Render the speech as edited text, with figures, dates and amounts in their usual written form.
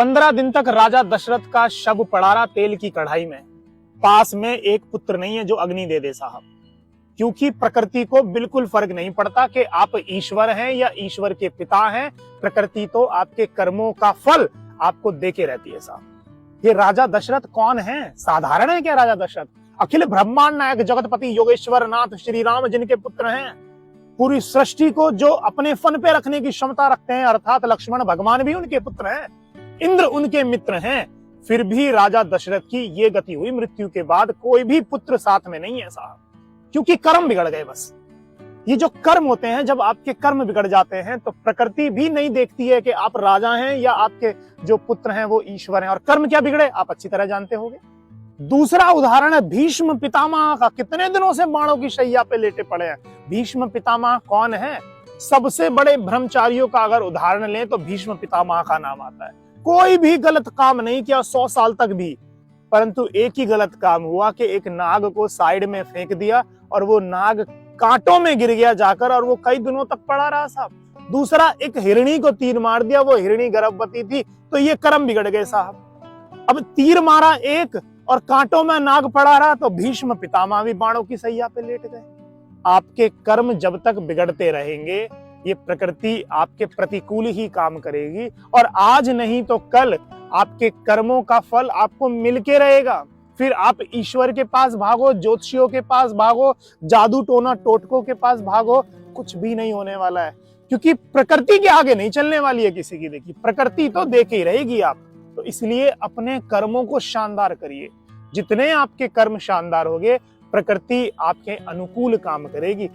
15 दिन तक राजा दशरथ का शव पड़ा रहा तेल की कढ़ाई में। पास में एक पुत्र नहीं है जो अग्नि दे दे साहब, क्योंकि प्रकृति को बिल्कुल फर्क नहीं पड़ता कि आप ईश्वर हैं या ईश्वर के पिता हैं। प्रकृति तो आपके कर्मों का फल आपको देके रहती है साहब। ये राजा दशरथ कौन है? साधारण है क्या राजा दशरथ? अखिल ब्रह्मांड नायक जगतपति योगेश्वर नाथ श्री राम जिनके पुत्र हैं, पूरी सृष्टि को जो अपने फन पे रखने की क्षमता रखते हैं, अर्थात लक्ष्मण भगवान भी उनके पुत्र हैं, इंद्र उनके मित्र हैं। फिर भी राजा दशरथ की ये गति हुई, मृत्यु के बाद कोई भी पुत्र साथ में नहीं है साहब, क्योंकि कर्म बिगड़ गए। बस ये जो कर्म होते हैं, जब आपके कर्म बिगड़ जाते हैं तो प्रकृति भी नहीं देखती है कि आप राजा हैं या आपके जो पुत्र हैं वो ईश्वर हैं। और कर्म क्या बिगड़े आप अच्छी तरह जानते होंगे। दूसरा उदाहरण है भीष्म पितामह का। कितने दिनों से बाणों की शैया पे लेटे पड़े हैं। भीष्म पितामह कौन है? सबसे बड़े ब्रह्मचारियों का अगर उदाहरण लें तो भीष्म पितामह का नाम आता है। कोई भी गलत काम नहीं किया 100 साल तक भी, परंतु एक ही गलत काम हुआ कि एक नाग को साइड में फेंक दिया और वो नाग कांटों में गिर गया जाकर, और वो कई दिनों तक पड़ा रहा साहब। दूसरा, एक हिरणी को तीर मार दिया, वो हिरणी गर्भवती थी, तो ये कर्म बिगड़ गए साहब। अब तीर मारा एक और कांटों में नाग पड़ा रहा, तो भीष्म पितामह भी बाणों की सैया पे लेट गए। आपके कर्म जब तक बिगड़ते रहेंगे ये प्रकृति आपके प्रतिकूल ही काम करेगी, और आज नहीं तो कल आपके कर्मों का फल आपको मिलके रहेगा। फिर आप ईश्वर के पास भागो, ज्योतिषियों के पास भागो, जादू टोना टोटकों के पास भागो, कुछ भी नहीं होने वाला है, क्योंकि प्रकृति के आगे नहीं चलने वाली है किसी की। देखिए, प्रकृति तो देके ही रहेगी आप। तो इसलिए अपने कर्मों को शानदार करिए। जितने आपके कर्म शानदार होंगे, प्रकृति आपके अनुकूल काम करेगी।